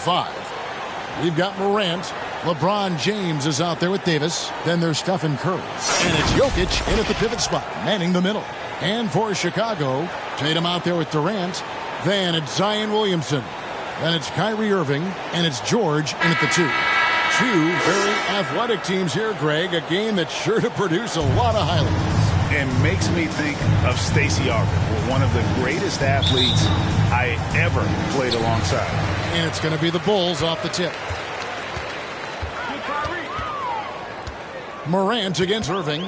5. We've got Morant. LeBron James is out there with Davis. Then there's Stephen Curry. And it's Jokic in at the pivot spot, manning the middle. And for Chicago, Tatum out there with Durant. Then it's Zion Williamson. Then it's Kyrie Irving. And it's George in at the 2. Two very athletic teams here, Greg. A game that's sure to produce a lot of highlights. And makes me think of Stacey Augmon, one of the greatest athletes I ever played alongside. And it's going to be the Bulls off the tip. Morant against Irving.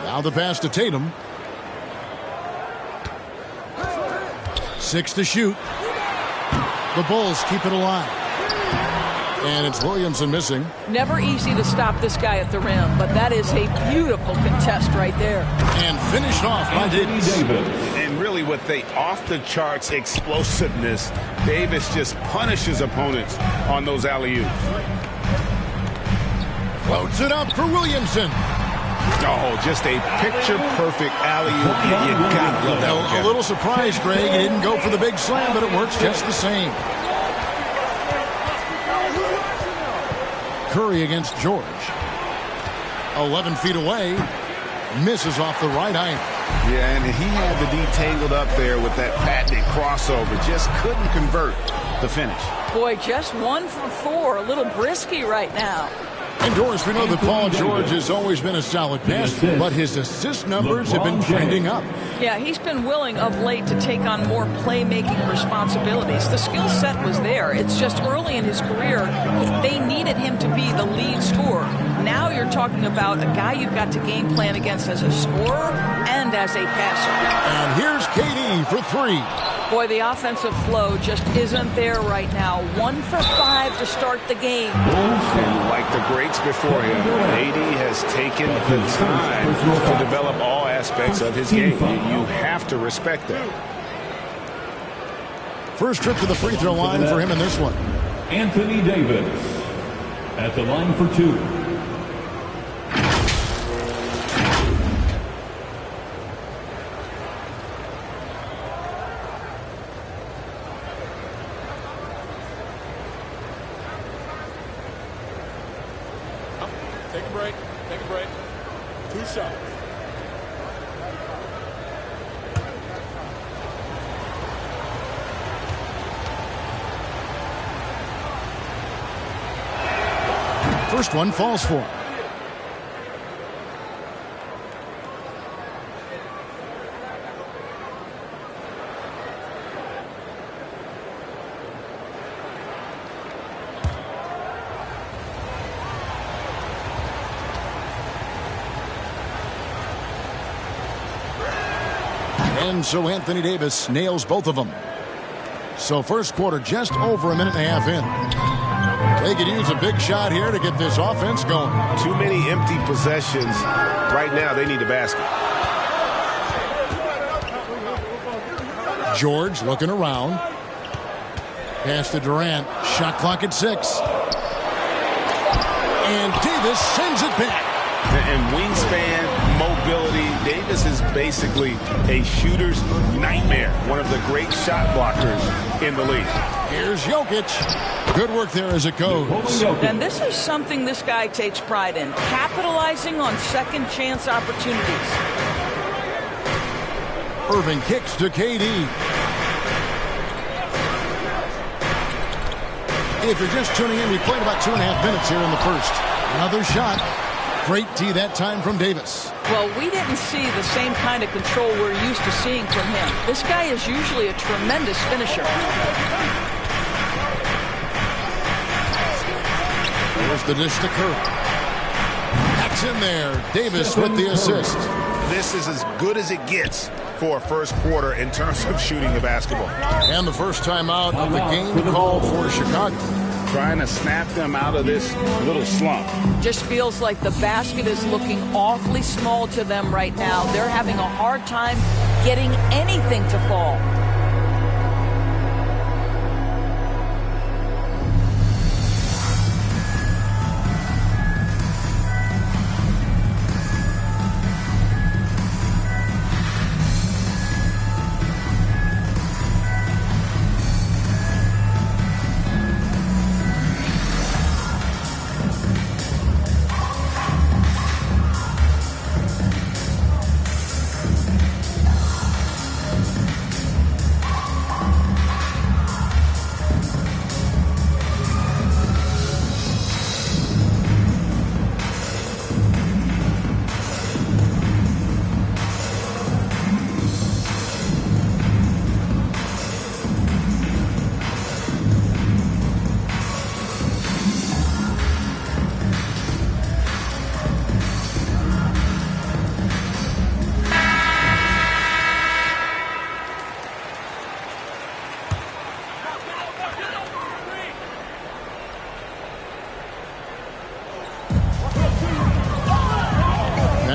Now the pass to Tatum. 6 to shoot. The Bulls keep it alive. And it's Williamson missing. Never easy to stop this guy at the rim, but that is a beautiful contest right there. And finished off by Davis. And really with the off-the-charts explosiveness, Davis just punishes opponents on those alley-oops. Floats it up for Williamson. Oh, just a picture-perfect alley-oop. You gotta love that. A little surprised, Greg. He didn't go for the big slam, but it works just the same. Curry against George. 11 feet away. Misses off the right eye. Yeah, and he had the D tangled up there with that patented crossover. Just couldn't convert the finish. Boy, just 1 for 4. A little brisky right now. And Doris, we know that Paul George has always been a solid passer, but his assist numbers have been trending up. Yeah, he's been willing of late to take on more playmaking responsibilities. The skill set was there. It's just early in his career, they needed him to be the lead scorer. Now you're talking about a guy you've got to game plan against as a scorer and as a passer. And here's KD for 3. Boy, the offensive flow just isn't there right now. 1 for 5 to start the game. And like the greats before him, AD has taken the time to develop all aspects of his game. You have to respect that. First trip to the free throw line for him in this one. Anthony Davis at the line for 2. Take a break. 2 shots. First one falls for him. And so Anthony Davis nails both of them. So first quarter just over a minute and a half in. They could use a big shot here to get this offense going. Too many empty possessions. Right now they need a basket. George looking around. Pass to Durant. Shot clock at 6. And Davis sends it back. And wingspan, mobility. Davis is basically a shooter's nightmare. One of the great shot blockers in the league. Here's Jokic. Good work there as it goes. And this is something this guy takes pride in. Capitalizing on second chance opportunities. Irving kicks to KD. If you're just tuning in, we played about 2.5 minutes here in the first. Another shot. Great D that time from Davis. Well, we didn't see the same kind of control we're used to seeing from him. This guy is usually a tremendous finisher. There's the dish to Curry. That's in there. Davis with the assist. This is as good as it gets for a first quarter in terms of shooting the basketball. And the first time out of the game called for Chicago. Trying to snap them out of this little slump. Just feels like the basket is looking awfully small to them right now. They're having a hard time getting anything to fall.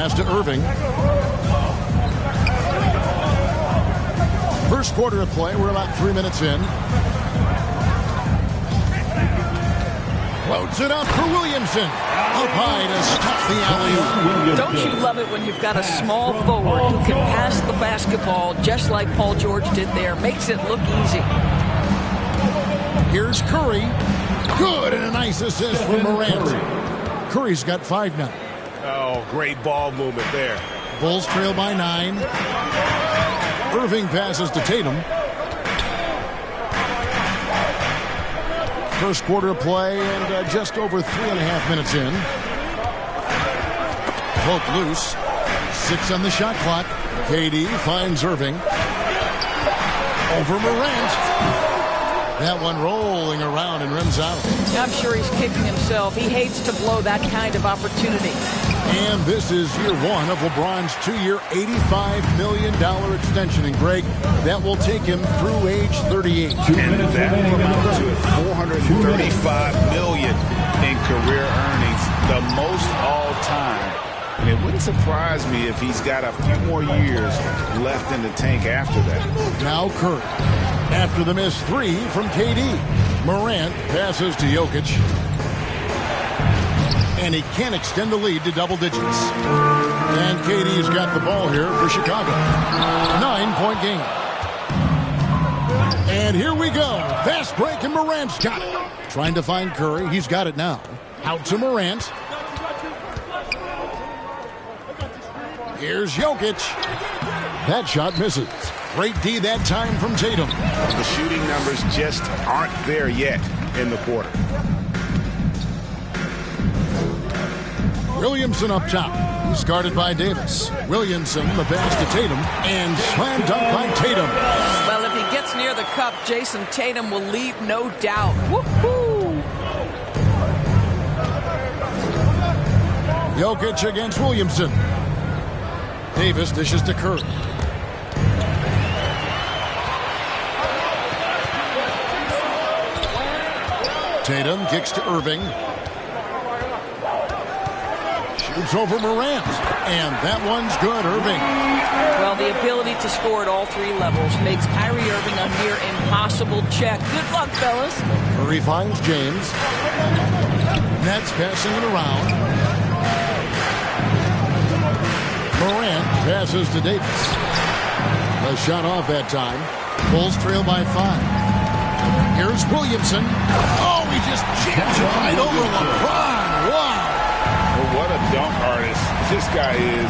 pass to Irving. First quarter of play. We're about 3 minutes in. Floats it up for Williamson. Up high to stop the alley-oop. Don't you love it when you've got a small forward who can pass the basketball just like Paul George did there? Makes it look easy. Here's Curry. Good, and a nice assist from Morant. Curry's got 5 now. Oh, great ball movement there. Bulls trail by 9. Irving passes to Tatum. First quarter of play and just over 3.5 minutes in. Poke loose. 6 on the shot clock. KD finds Irving. Over Morant. That one rolling around and rims out. I'm sure he's kicking himself. He hates to blow that kind of opportunity. And this is year 1 of LeBron's 2-year, $85 million extension. And Greg, that will take him through age 38. And that will amount to $435 million in career earnings, the most all time. And it wouldn't surprise me if he's got a few more years left in the tank after that. Now Curry. After the missed 3 from KD. Morant passes to Jokic. And he can't extend the lead to double digits. And KD's got the ball here for Chicago. 9-point game. And here we go. Fast break, and Morant's got it. Trying to find Curry. He's got it now. Out to Morant. Here's Jokic. That shot misses. Great D that time from Tatum. The shooting numbers just aren't there yet in the quarter. Williamson up top. He's guarded by Davis. Williamson, the pass to Tatum, and slam dunk by Tatum. Well, if he gets near the cup, Jason Tatum will leave, no doubt. Woohoo! Jokic against Williamson. Davis dishes to Curry. Tatum kicks to Irving. Shoots over Morant. And that one's good, Irving. Well, the ability to score at all 3 levels makes Kyrie Irving a near impossible check. Good luck, fellas. Curry finds James. Nets passing it around. Morant passes to Davis. A shot off that time. Bulls trail by 5. Here's Williamson. Oh, he just jams it right over LeBron. Wow. Well, what a dunk artist this guy is.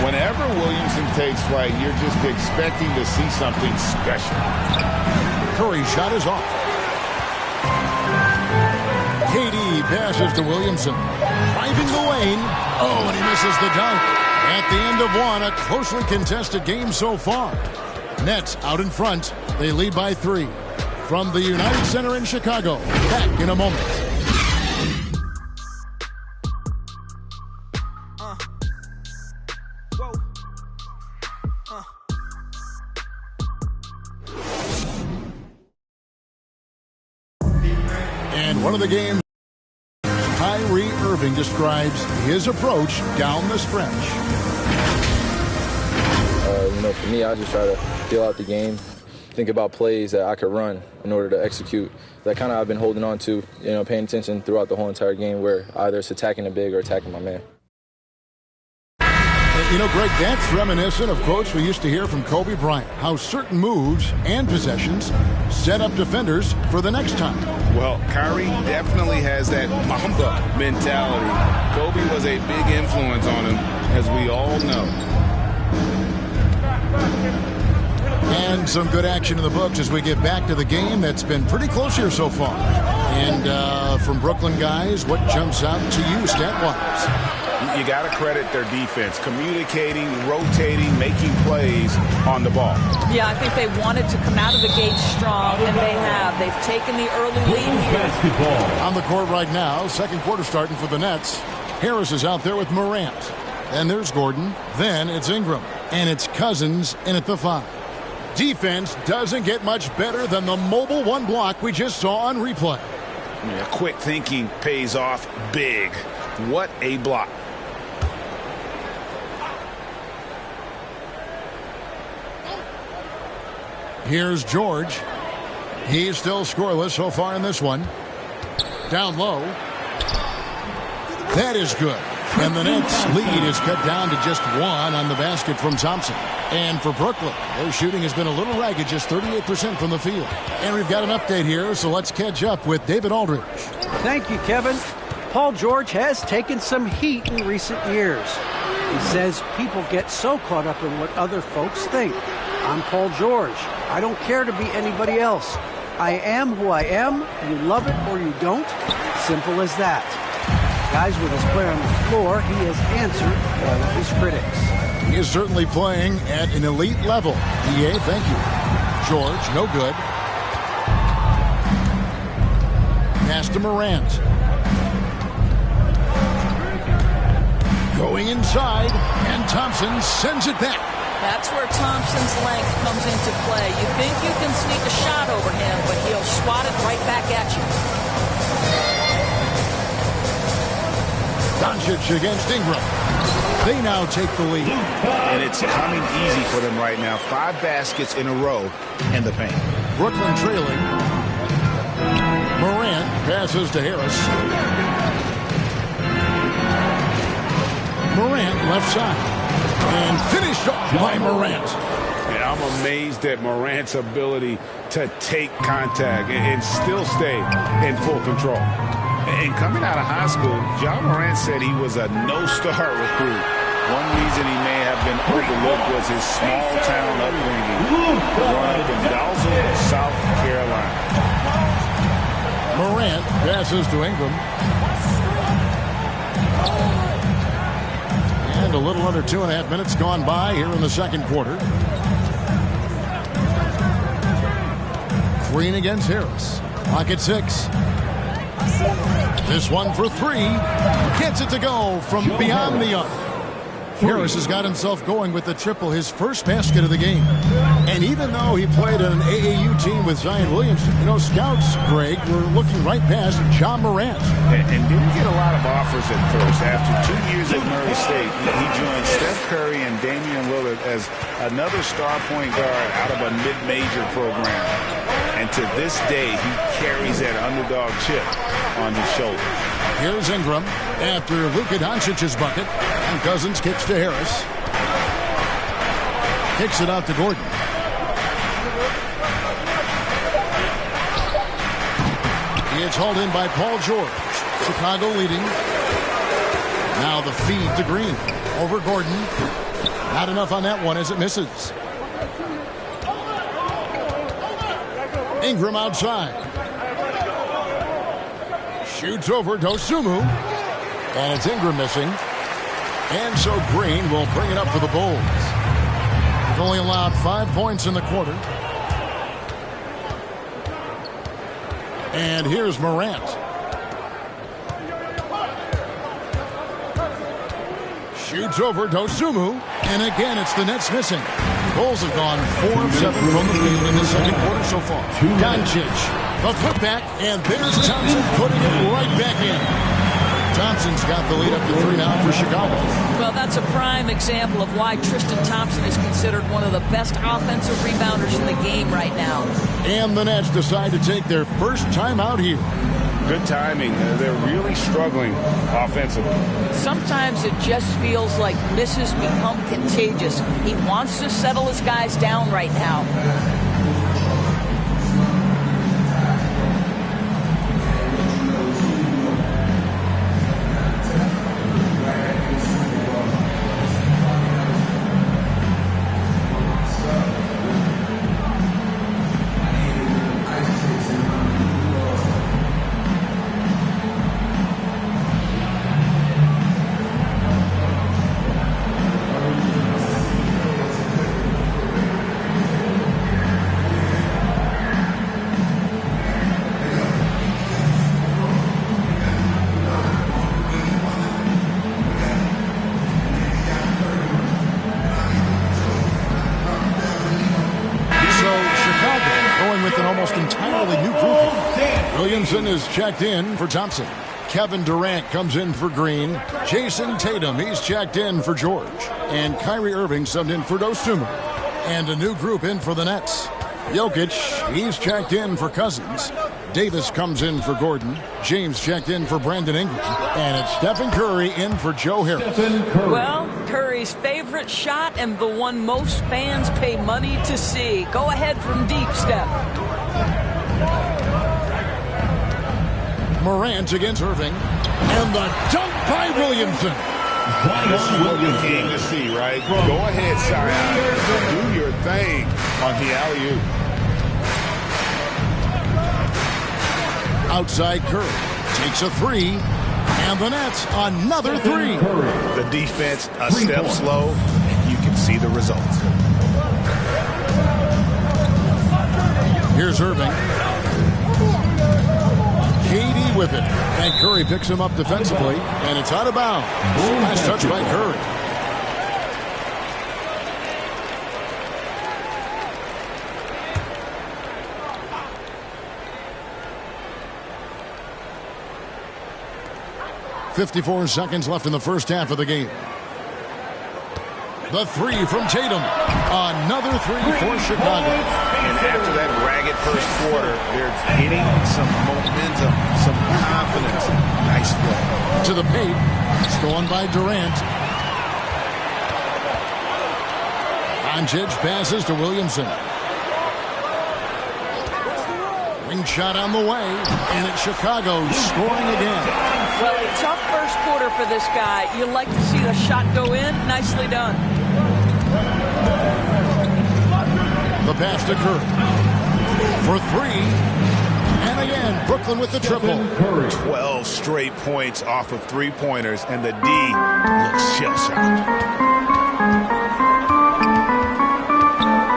Whenever Williamson takes flight, you're just expecting to see something special. Curry's shot is off. KD passes to Williamson. Driving the lane. Oh, and he misses the dunk. At the end of 1, a closely contested game so far. Nets out in front. They lead by 3. From the United Center in Chicago. Back in a moment. And one of the games, Kyrie Irving describes his approach down the stretch. For me, I just try to feel out the game, think about plays that I could run in order to execute. That kind of I've been holding on to, paying attention throughout the whole entire game where either it's attacking the big or attacking my man. Greg, that's reminiscent of quotes we used to hear from Kobe Bryant, how certain moves and possessions set up defenders for the next time. Well, Kyrie definitely has that Mamba mentality. Kobe was a big influence on him, as we all know. And some good action in the books as we get back to the game that's been pretty close here so far. And from Brooklyn guys, what jumps out to you stat-wise? You got to credit their defense, communicating, rotating, making plays on the ball. Yeah, I think they wanted to come out of the gate strong, and they have. They've taken the early lead here. On the court right now, second quarter starting for the Nets. Harris is out there with Morant. Then there's Gordon. Then it's Ingram. And it's Cousins in at the 5. Defense doesn't get much better than the mobile 1 block we just saw on replay. Yeah, quick thinking pays off big. What a block. Here's George. He's still scoreless so far in this one. Down low. That is good. And the Nets lead is cut down to just 1 on the basket from Thompson. And for Brooklyn, their shooting has been a little ragged, just 38% from the field. And we've got an update here, so let's catch up with David Aldridge. Thank you, Kevin. Paul George has taken some heat in recent years. He says people get so caught up in what other folks think. I'm Paul George. I don't care to be anybody else. I am who I am. You love it or you don't. Simple as that. Guys, with his play on the floor, he has answered all of his critics. He is certainly playing at an elite level. EA, thank you. George, no good. Pass to Morant. Going inside, and Thompson sends it back. That's where Thompson's length comes into play. You think you can sneak a shot over him, but he'll swat it right back at you. Doncic against Ingram. They now take the lead. And it's coming easy for them right now. 5 baskets in a row in the paint. Brooklyn trailing. Morant passes to Harris. Morant left side. And finished off by Morant. And I'm amazed at Morant's ability to take contact and still stay in full control. And coming out of high school, John Morant said he was a no-star recruit. One reason he may have been overlooked was his small-town upbringing. Growing up in Dalzell, South Carolina. Morant passes to Ingram. And a little under 2.5 minutes gone by here in the second quarter. Green against Harris. Clock at 6. This one for 3. Gets it to go from beyond the arc. Harris has got himself going with the triple, his first basket of the game. And even though he played on an AAU team with Zion Williamson, you know, scouts, Greg, were looking right past John Morant. And didn't get a lot of offers at first. After 2 years at Murray State, he joined Steph Curry and Damian Lillard as another star point guard out of a mid-major program. And to this day, he carries that underdog chip on his shoulder. Here's Ingram after Luka Doncic's bucket. And Cousins kicks to Harris. Kicks it out to Gordon. It's hauled in by Paul George. Chicago leading. Now the feed to Green. Over Gordon. Not enough on that one as it misses. Ingram outside. Shoots over Dosunmu. And it's Ingram missing. And so Green will bring it up for the Bulls. They've only allowed 5 points in the quarter. And here's Morant. Shoots over Dosunmu. And again, it's the Nets missing. Bulls have gone 4 of 7 from the field in the second quarter so far. Doncic, the putback, and there's Thompson putting it right back in. Thompson's got the lead up to 3 now for Chicago. Well, that's a prime example of why Tristan Thompson is considered one of the best offensive rebounders in the game right now. And the Nets decide to take their first time out here. Good timing. They're really struggling offensively. Sometimes it just feels like misses become contagious. He wants to settle his guys down right now. Williamson is checked in for Thompson. Kevin Durant comes in for Green. Jason Tatum, he's checked in for George. And Kyrie Irving subbed in for Dosunmu. And a new group in for the Nets. Jokic, he's checked in for Cousins. Davis comes in for Gordon. James checked in for Brandon Ingram. And it's Stephen Curry in for Joe Harris. Well, Curry's favorite shot and the one most fans pay money to see. Go ahead from deep, Steph. Morant against Irving. And the dunk by Williamson. This is what we came to see, right? Go ahead, Zion. Do your thing on the alley-oop. Outside Curry takes a three, and the Nets another three. The defense a step slow, and you can see the results. Here's Irving. KD with it, and Curry picks him up defensively, and it's out of bounds. Nice touch by Curry. .54 seconds left in the first half of the game. The three from Tatum. Another three for Chicago. And after that ragged first quarter, they're hitting some momentum, some confidence. Nice play. To the paint. Stolen by Durant. Doncic passes to Williamson. Wing shot on the way. And it's Chicago scoring again. Well, a tough first quarter for this guy. You like to see the shot go in. Nicely done. The pass to Curry. For three. And again, Brooklyn with the triple. 12 straight points off of three-pointers, and the D looks shell-shocked.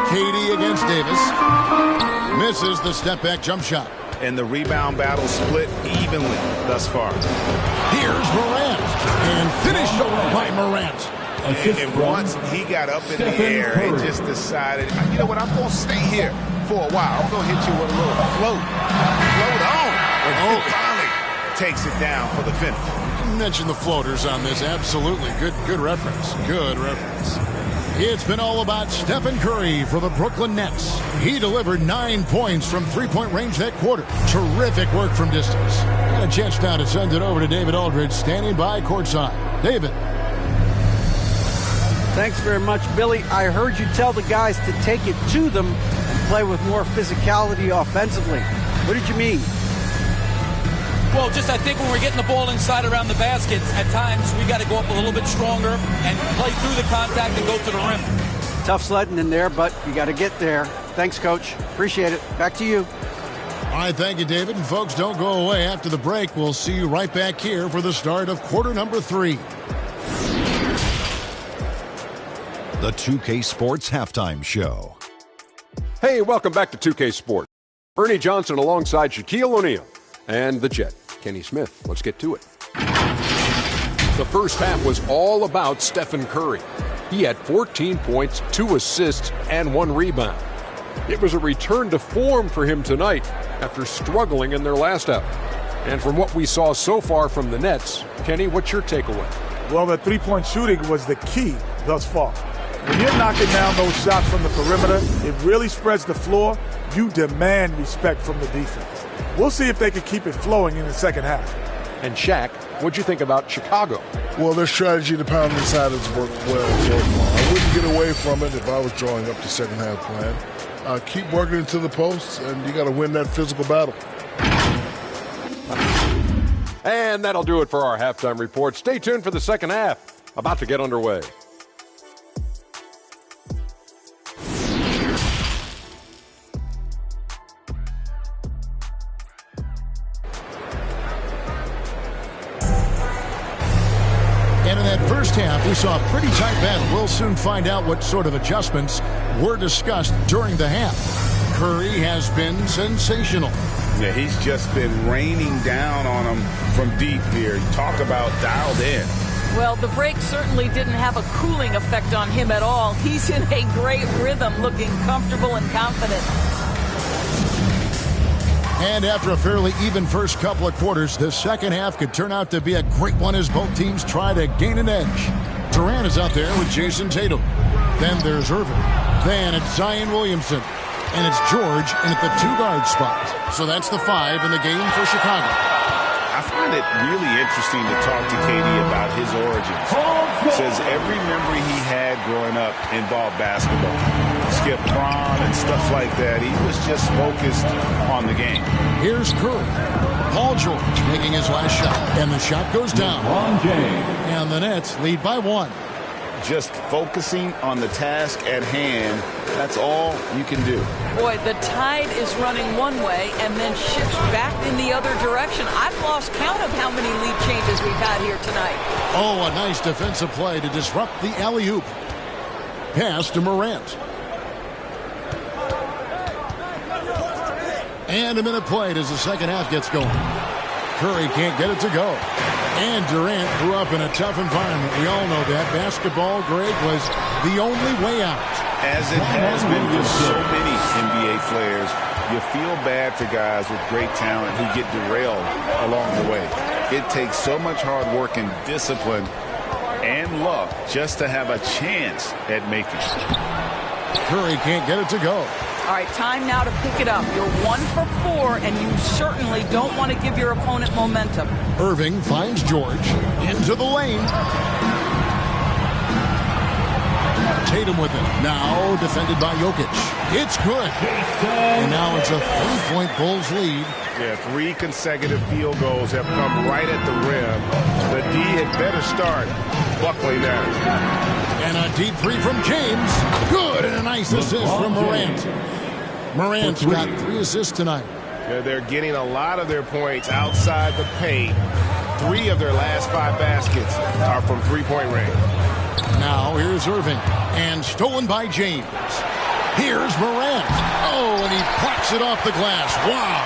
KD against Davis. Misses the step-back jump shot. And the rebound battle split evenly thus far. Here's Morant. And finished off by Morant. And once he got up in the air, he just decided, you know what, I'm going to stay here for a while. I'm going to hit you with a little float. Float on. And finally takes it down for the finish. You mentioned the floaters on this. Absolutely. Good reference. Good reference. It's been all about Stephen Curry for the Brooklyn Nets. He delivered 9 points from three-point range that quarter. Terrific work from distance. Got a chance now to send it over to David Aldridge, standing by courtside. David. Thanks very much, Billy. I heard you tell the guys to take it to them and play with more physicality offensively. What did you mean? Well, just I think when we're getting the ball inside around the basket, at times we got to go up a little bit stronger and play through the contact and go to the rim. Tough sledding in there, but you got to get there. Thanks, Coach. Appreciate it. Back to you. All right, thank you, David. And folks, don't go away. After the break, we'll see you right back here for the start of quarter number 3. The 2K Sports Halftime Show. Hey, welcome back to 2K Sports. Ernie Johnson alongside Shaquille O'Neal and the Jet, Kenny Smith. Let's get to it. The first half was all about Stephen Curry. He had 14 points, 2 assists, and 1 rebound. It was a return to form for him tonight after struggling in their last outing. And from what we saw so far from the Nets, Kenny, what's your takeaway? Well, the three-point shooting was the key thus far. When you're knocking down those shots from the perimeter, it really spreads the floor. You demand respect from the defense. We'll see if they can keep it flowing in the second half. And Shaq, what'd you think about Chicago? Well, their strategy to pound inside has worked well so far. I wouldn't get away from it if I was drawing up the second half plan. Keep working into the posts, and you got to win that physical battle. And that'll do it for our halftime report. Stay tuned for the second half. About to get underway. And in that first half, we saw a pretty tight battle. We'll soon find out what sort of adjustments were discussed during the half. Curry has been sensational. Yeah, he's just been raining down on him from deep here. Talk about dialed in. Well, the break certainly didn't have a cooling effect on him at all. He's in a great rhythm, looking comfortable and confident. And after a fairly even first couple of quarters, the second half could turn out to be a great one as both teams try to gain an edge. Durant is out there with Jason Tatum. Then there's Irving. Then it's Zion Williamson. And it's George in at the 2-guard spot. So that's the 5 in the game for Chicago. I find it really interesting to talk to KD about his origins. Says every memory he had growing up involved basketball. Skip prom and stuff like that. He was just focused on the game. Here's Curry. Paul George making his last shot. And the shot goes down. And the Nets lead by 1. Just focusing on the task at hand, that's all you can do. Boy, the tide is running one way and then shifts back in the other direction. I've lost count of how many lead changes we've had here tonight. Oh, a nice defensive play to disrupt the alley-oop. Pass to Morant. And a minute played as the second half gets going. Curry can't get it to go. And Durant grew up in a tough environment. We all know that. Basketball, Greg, was the only way out. As it has been for so many NBA players, you feel bad for guys with great talent who get derailed along the way. It takes so much hard work and discipline and luck just to have a chance at making it. Curry can't get it to go. All right, time now to pick it up. You're 1 for 4, and you certainly don't want to give your opponent momentum. Irving finds George into the lane. Tatum with it. Now defended by Jokic. It's good. And now it's a 3-point Bulls lead. Yeah, 3 consecutive field goals have come right at the rim. The D had better start buckling down. And a deep 3 from James. Good, and a nice assist from Morant. Morant's got 3 assists tonight. Yeah, they're getting a lot of their points outside the paint. 3 of their last 5 baskets are from three-point range. Now here's Irving, and stolen by James. Here's Morant. Oh, and he plucks it off the glass. Wow.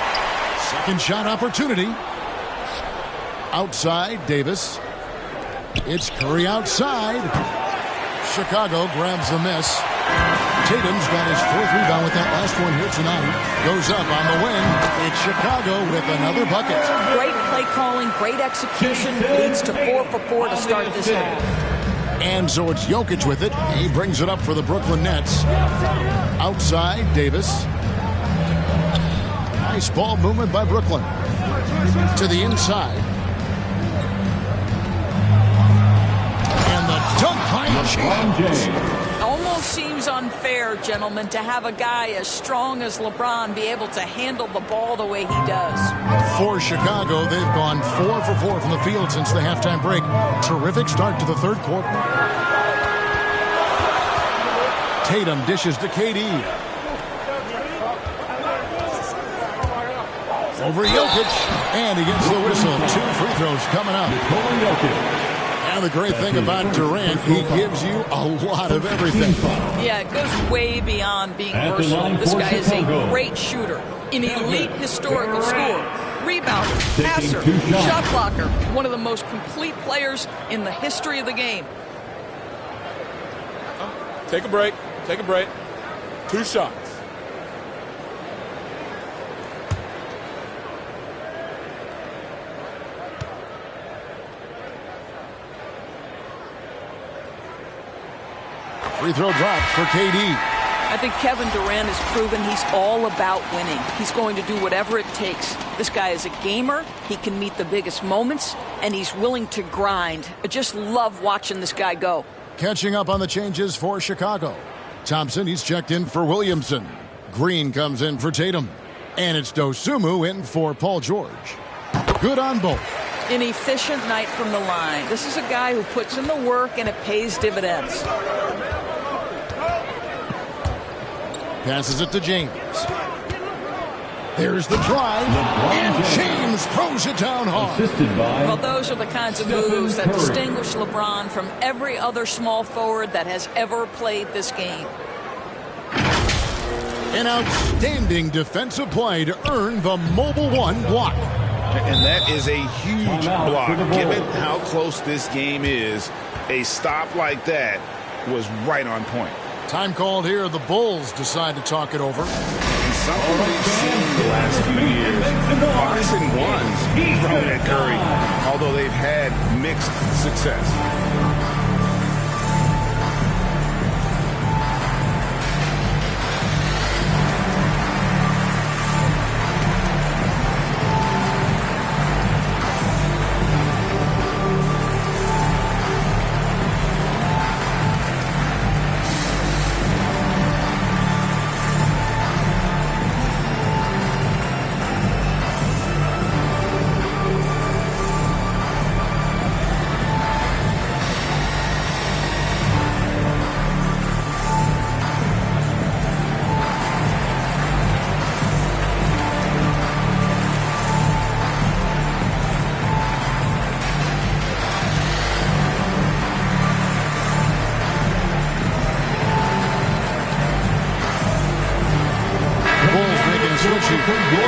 Second shot opportunity. Outside, Davis. It's Curry outside. Chicago grabs the miss. Tatum's got his 4th rebound with that last one here tonight. Goes up on the wing. It's Chicago with another bucket. Great play calling, great execution. Leads to 4 for 4 to start this half. And so it's Jokic with it. He brings it up for the Brooklyn Nets. Outside, Davis. Nice ball movement by Brooklyn. To the inside. And the dunk by James. Almost seems unfair, gentlemen, to have a guy as strong as LeBron be able to handle the ball the way he does. For Chicago, they've gone 4 for 4 from the field since the halftime break. Terrific start to the third quarter. Tatum dishes to KD. Over Jokic, and he gets the whistle. 2 free throws coming up. And the great thing about Durant, he gives you a lot of everything. Yeah, it goes way beyond being versatile. This guy is a great shooter, an elite historical scorer, rebounder, passer, shot blocker, one of the most complete players in the history of the game. Take a break. Take a break. 2 shots. Free throw drops for KD. I think Kevin Durant has proven he's all about winning. He's going to do whatever it takes. This guy is a gamer. He can meet the biggest moments, and he's willing to grind. I just love watching this guy go. Catching up on the changes for Chicago. Thompson, he's checked in for Williamson. Green comes in for Tatum. And it's Dosunmu in for Paul George. Good on both. An efficient night from the line. This is a guy who puts in the work, and it pays dividends. Passes it to James. There's the drive, and James throws it down hard. Well, those are the kinds of moves that distinguish LeBron from every other small forward that has ever played this game. An outstanding defensive play to earn the Mobile One block. And that is a huge block. Given how close this game is, a stop like that was right on point. Time called here. The Bulls decide to talk it over. Something we've seen the last few years. Fox and ones thrown at Curry, although they've had mixed success.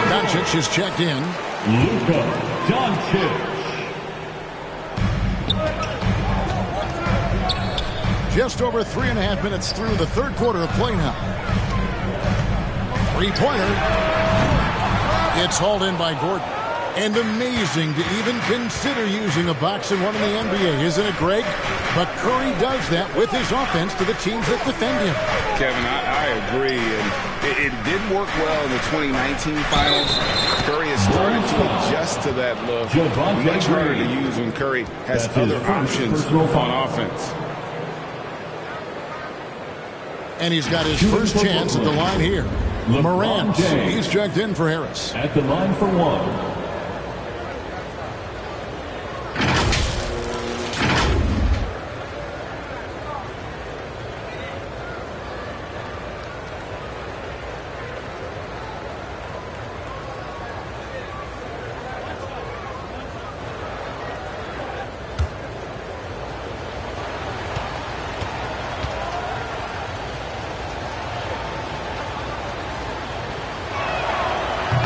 Doncic is checked in. Luka Doncic. Just over 3.5 minutes through the third quarter of play now. Three-pointer. It's hauled in by Gordon. And amazing to even consider using a box and one in the NBA, isn't it, Greg? But Curry does that with his offense to the teams that defend him. Kevin, I agree. And it did work well in the 2019 finals. Curry has started to adjust to that look. Much harder to use when Curry has other options on offense. And he's got his first chance at the line here. Morant, he's checked in for Harris. At the line for one.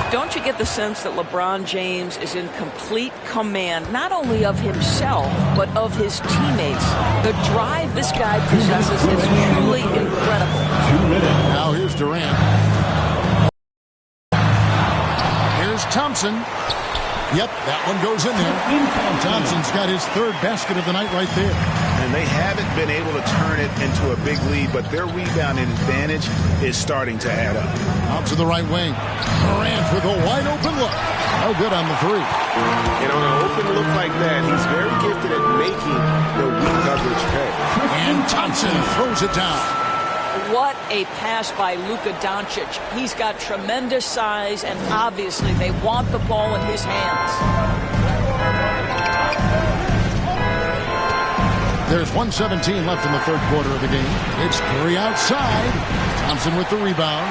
Don't you get the sense that LeBron James is in complete command, not only of himself, but of his teammates? The drive this guy possesses is truly incredible. Now here's Durant. Here's Thompson. Yep, that one goes in there. Thompson's got his third basket of the night right there. And they haven't been able to turn it into a big lead, but their rebounding advantage is starting to add up. Out to the right wing. Durant with a wide open look. No good on the three. And on an open look like that, he's very gifted at making the weak coverage pay. And Thompson throws it down. What a pass by Luka Doncic. He's got tremendous size, and obviously they want the ball in his hands. There's 1:17 left in the third quarter of the game. It's Curry outside. Thompson with the rebound.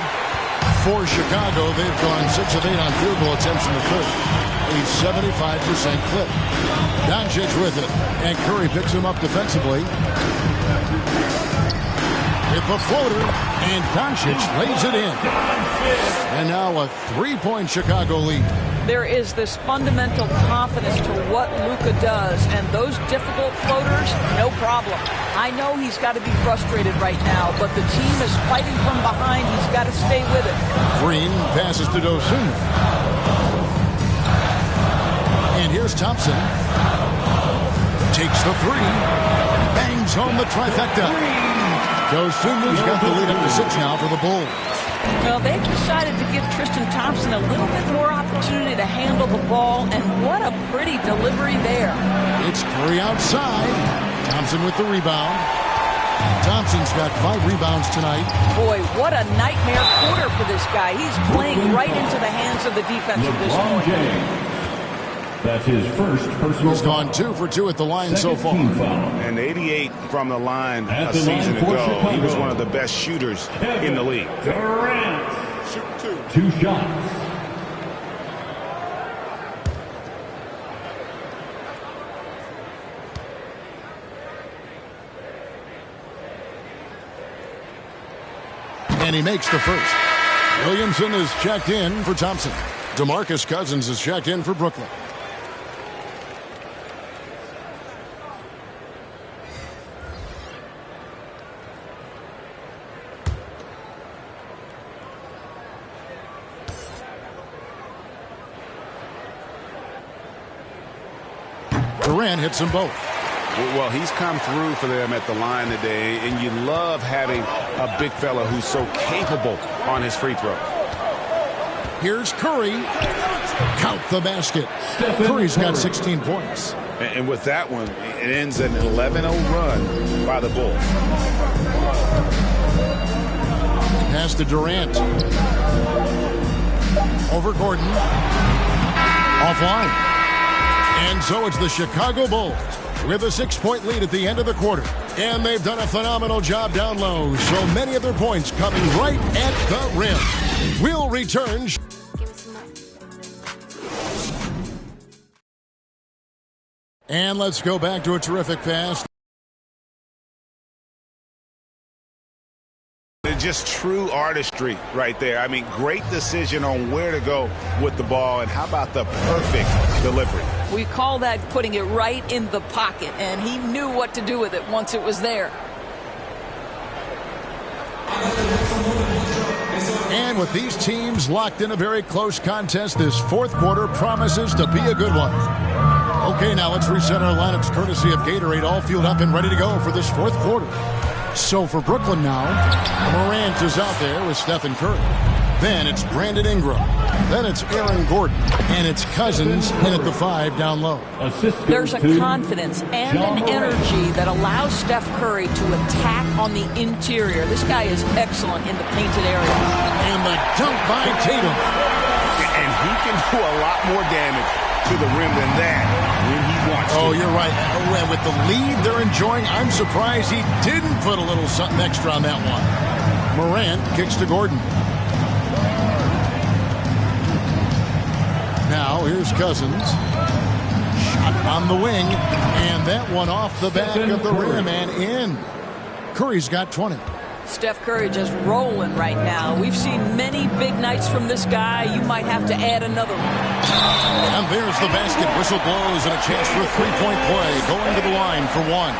For Chicago, they've gone 6 of 8 on field goal attempts in the third. A 75% clip. Doncic with it, and Curry picks him up defensively. With the floater, and Doncic lays it in. And now a 3-point Chicago lead. There is this fundamental confidence to what Luka does, and those difficult floaters, no problem. I know he's got to be frustrated right now, but the team is fighting from behind. He's got to stay with it. Green passes to Dosunmu. And here's Thompson. Takes the three. Bangs home the trifecta. Dosunmu's got the lead up to 6 now for the Bulls. Well, they've decided to give Tristan Thompson a little bit more opportunity to handle the ball, and what a pretty delivery there. It's Curry outside. Thompson with the rebound. Thompson's got 5 rebounds tonight. Boy, what a nightmare quarter for this guy. He's playing right into the hands of the defense at this point. That's his first personal. He's gone 2 for 2 at the line so far. And 88 from the line a season ago. He was one of the best shooters in the league. Durant. Shoot 2 shots. And he makes the first. Williamson is checked in for Thompson. DeMarcus Cousins is checked in for Brooklyn. Durant hits them both. Well, he's come through for them at the line today, and you love having a big fella who's so capable on his free throw. Here's Curry. Count the basket. Curry's got 16 points. And with that one, it ends an 11-0 run by the Bulls. Pass to Durant. Over Gordon. Offline. And so it's the Chicago Bulls with a 6-point lead at the end of the quarter. And they've done a phenomenal job down low. So many of their points coming right at the rim. We'll return. And let's go back to a terrific pass. just true artistry right there. I mean, great decision on where to go with the ball, and how about the perfect delivery? We call that putting it right in the pocket, and he knew what to do with it once it was there. And with these teams locked in a very close contest, this fourth quarter promises to be a good one. Okay, now let's reset our lineups courtesy of Gatorade, all fueled up and ready to go for this fourth quarter. So for Brooklyn now, Morant is out there with Stephen Curry. Then it's Brandon Ingram. Then it's Aaron Gordon. And it's Cousins in at the 5 down low. There's a confidence and an energy that allows Steph Curry to attack on the interior. This guy is excellent in the painted area. And the dunk by Tatum. And he can do a lot more damage to the rim than that when he wants to. Oh, you're right. With the lead they're enjoying, I'm surprised he didn't put a little something extra on that one. Morant kicks to Gordon. Now here's Cousins. Shot on the wing. And that one off the back of the rim and in. Curry's got 20. Steph Curry just rolling right now. We've seen many big nights from this guy. You might have to add another one. And there's the basket. Whistle blows and a chance for a three-point play. Going to the line for one.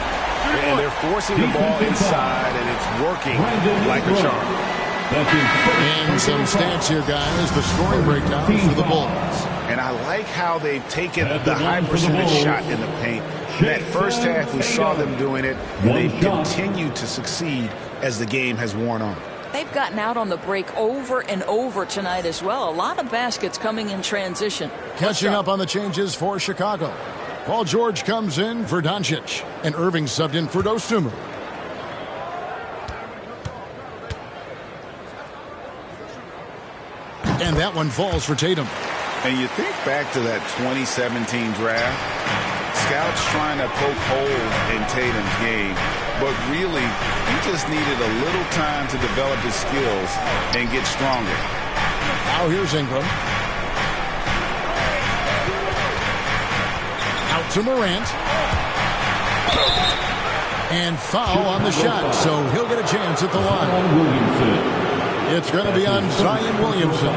And they're forcing the ball inside, and it's working like a charm. And some stats here, guys. The scoring breakdown for the Bulls. And I like how they've taken the high percentage shot in the paint. In that first half, we saw them doing it, and they've continued to succeed as the game has worn on. They've gotten out on the break over and over tonight as well. A lot of baskets coming in transition. Catching up on the changes for Chicago. Paul George comes in for Doncic, and Irving subbed in for Dosunmu. And that one falls for Tatum. And you think back to that 2017 draft, scouts trying to poke holes in Tatum's game, but really, he just needed a little time to develop his skills and get stronger. Now here's Ingram. Out to Morant. And foul on the shot, so he'll get a chance at the line. It's going to be on Zion Williamson.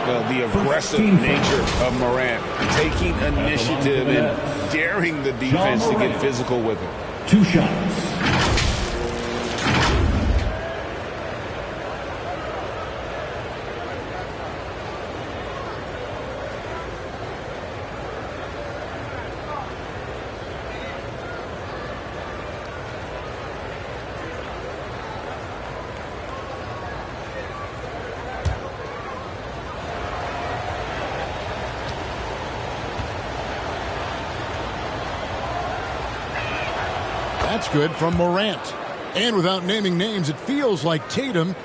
The aggressive nature of Morant, taking initiative and daring the defense to get physical with him. 2 shots. That's good from Morant. And without naming names, it feels like Tatum,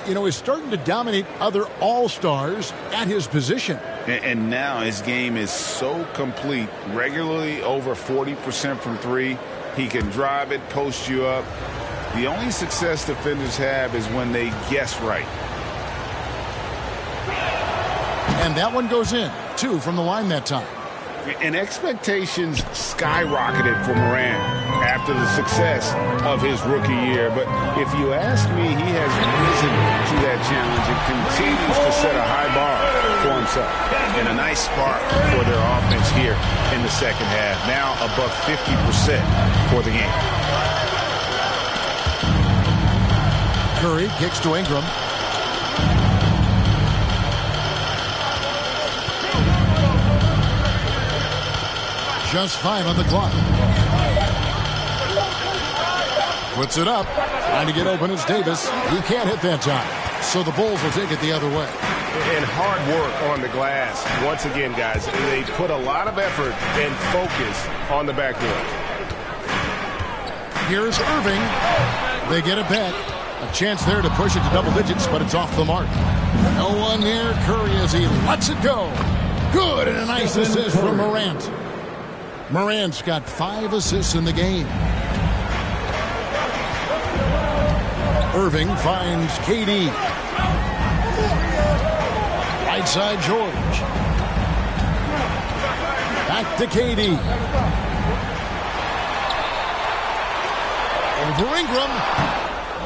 is starting to dominate other all-stars at his position. And now his game is so complete, regularly over 40% from 3. He can drive it, post you up. The only success defenders have is when they guess right. And that one goes in. 2 from the line that time. And expectations skyrocketed for Morant after the success of his rookie year. But if you ask me, he has risen to that challenge and continues to set a high bar for himself. And a nice spark for their offense here in the second half. Now above 50% for the game. Curry kicks to Ingram. Just 5 on the clock. Puts it up. Trying to get open is Davis. He can't hit that time. So the Bulls will take it the other way. And hard work on the glass. Once again, guys, they put a lot of effort and focus on the backboard. Here's Irving. They get it back. A chance there to push it to double digits, but it's off the mark. No one near Curry as he lets it go. Good, and a nice assist from Morant. Morant's got 5 assists in the game. Irving finds KD. Right side George. Back to KD. Over Ingram.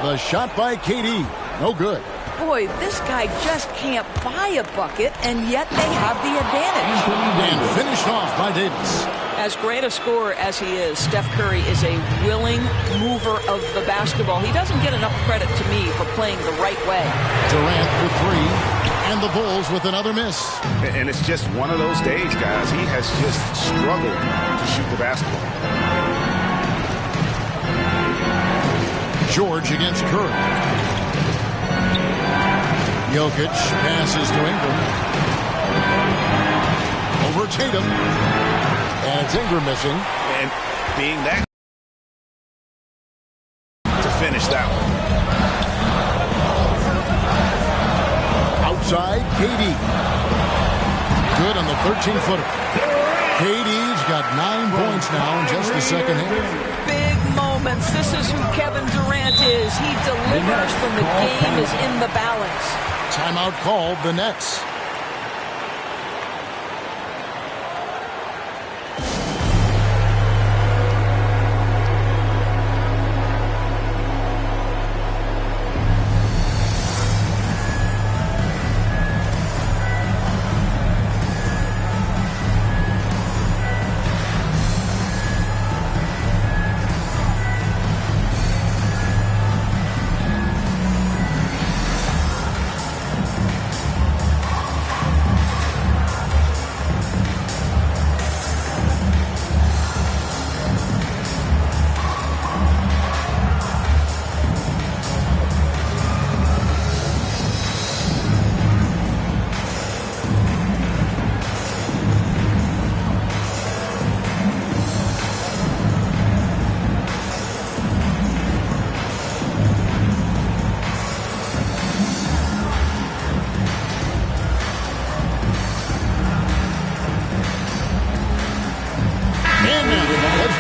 The shot by KD. No good. Boy, this guy just can't buy a bucket, and yet they have the advantage. And finished off by Davis. As great a scorer as he is, Steph Curry is a willing mover of the basketball. He doesn't get enough credit to me for playing the right way. Durant for three, and the Bulls with another miss. And it's just one of those days, guys. He has just struggled to shoot the basketball. George against Curry. Jokic passes to Ingram. Over Tatum. And it's Ingram missing. And being that to finish that one. Outside, KD. Good on the 13-footer. KD's got 9 points now in just the second half. Big moments. This is who Kevin Durant is. He delivers when the game is in the balance. Timeout called, the Nets.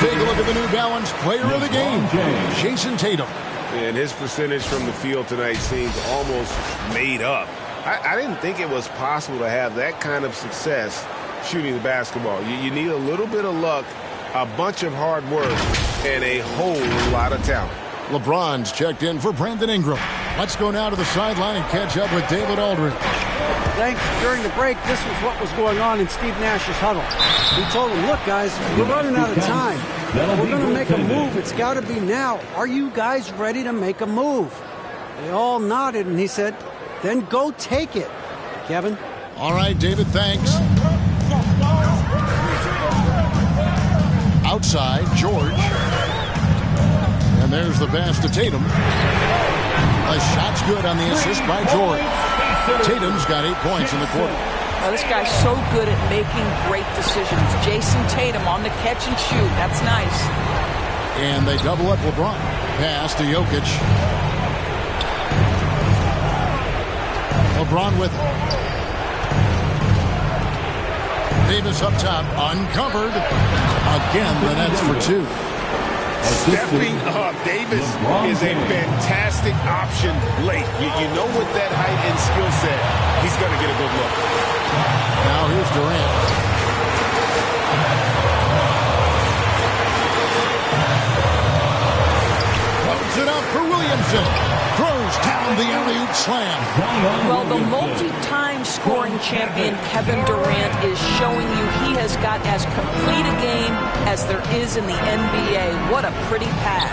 Take a look at the New Balance player of the game, Jayson Tatum. And his percentage from the field tonight seems almost made up. I didn't think it was possible to have that kind of success shooting the basketball. You need a little bit of luck, a bunch of hard work, and a whole lot of talent. LeBron's checked in for Brandon Ingram. Let's go now to the sideline and catch up with David Aldridge. Thanks. During the break, this was what was going on in Steve Nash's huddle. He told them, look, guys, we're running out of time. We're going to make a move. It's got to be now. Are you guys ready to make a move? They all nodded, and he said, then go take it. Kevin? All right, David, thanks. Outside, George. And there's the pass to Tatum. A shot's good on the assist by George. Tatum's got 8 points in the quarter. Now, this guy's so good at making great decisions. Jayson Tatum on the catch and shoot. That's nice. And they double up LeBron. Pass to Jokic. LeBron with it. Davis up top, uncovered. Again, the Nets for 2. Stepping up, Davis is a fantastic option late. You know, with that height and skill set, he's going to get a good look. Now here's Durant. Loads it up for Williamson. Throws down the alley-oop slam. Well, the multi-time scoring champion Kevin Durant is showing you he has got as complete a game as there is in the NBA. What a pretty pass.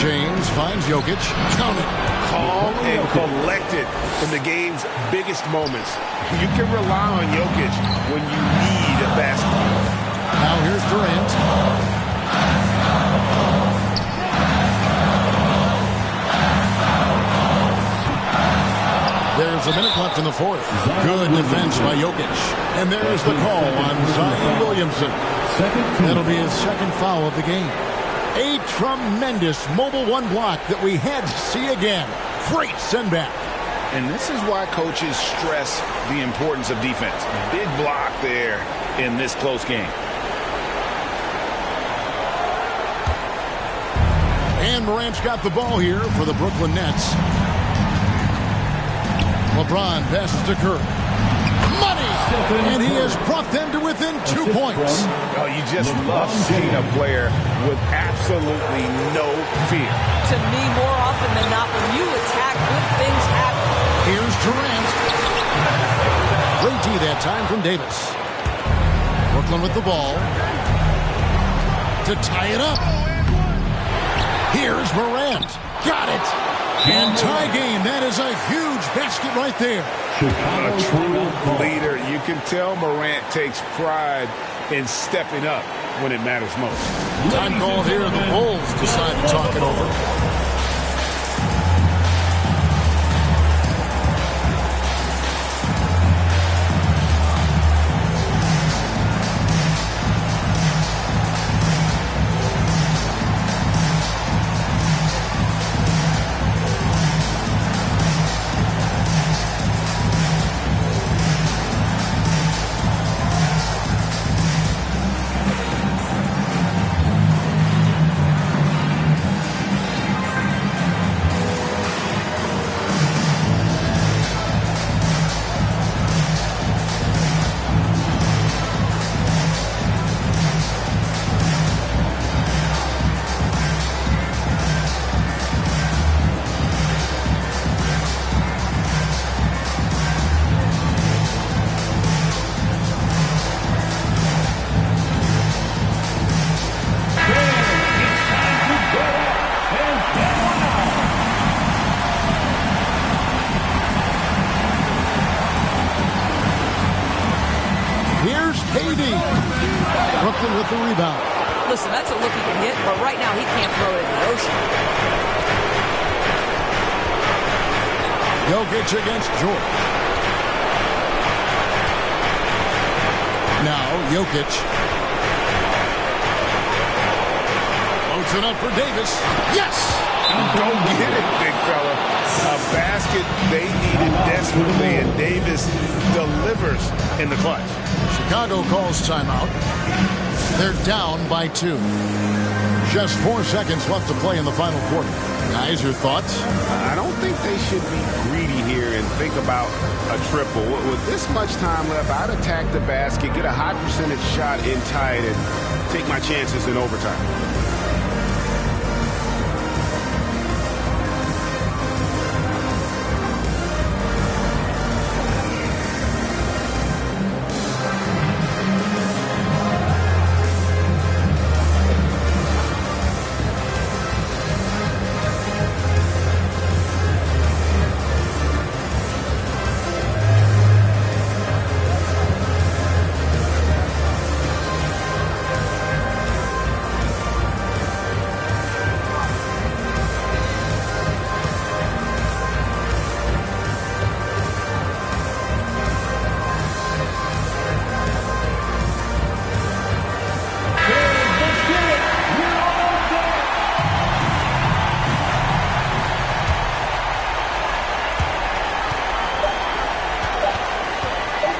James finds Jokic. Count it. Calm and collected in the game's biggest moments. You can rely on Jokic when you need a basket. Now here's Durant. There's a minute left in the fourth. Good defense by Jokic. And there's the call on Zion Williamson. That'll be his second foul of the game. A tremendous Mobile One block that we had to see again. Great send back. And this is why coaches stress the importance of defense. Big block there in this close game. And Morant's got the ball here for the Brooklyn Nets. LeBron passes to Curry. Money! And he has brought them to within 2 points. Oh, you just love seeing a player with absolutely no fear. To me, more often than not, when you attack, good things happen. Here's Durant. Great D that time from Davis. Brooklyn with the ball. To tie it up. Here's Morant. Got it. And tie game. That is a huge basket right there. A true leader. You can tell Morant takes pride in stepping up when it matters most. Time call here. The Bulls decide to talk it over. Brooklyn with the rebound. Listen, that's a look he can hit, but right now he can't throw it in the ocean. Jokic against George. Now Jokic. Loads it up for Davis. Yes! Go get it, big fella. A basket they needed desperately, and Davis delivers in the clutch. Chicago calls timeout. They're down by 2. Just 4 seconds left to play in the final quarter. Guys, your thoughts? I don't think they should be greedy here and think about a triple. With this much time left, I'd attack the basket, get a high percentage shot in tight, and take my chances in overtime.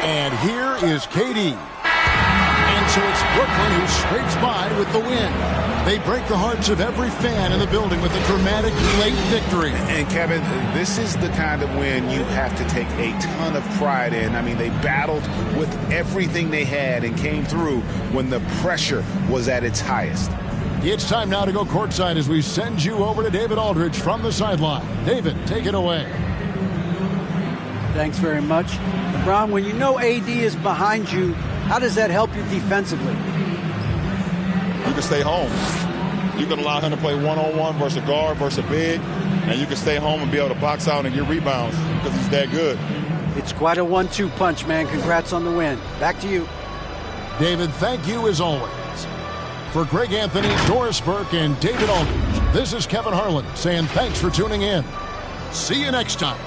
And here is KD. And so it's Brooklyn who scrapes by with the win. They break the hearts of every fan in the building with a dramatic late victory. And Kevin, this is the kind of win you have to take a ton of pride in. I mean, they battled with everything they had and came through when the pressure was at its highest. It's time now to go courtside as we send you over to David Aldridge from the sideline. David, take it away. Thanks very much. LeBron, when you know AD is behind you, how does that help you defensively? You can stay home. You can allow him to play one-on-one versus a guard versus a big, and you can stay home and be able to box out and get rebounds because he's that good. It's quite a 1-2 punch, man. Congrats on the win. Back to you. David, thank you as always. For Greg Anthony, Doris Burke, and David Aldridge, this is Kevin Harlan saying thanks for tuning in. See you next time.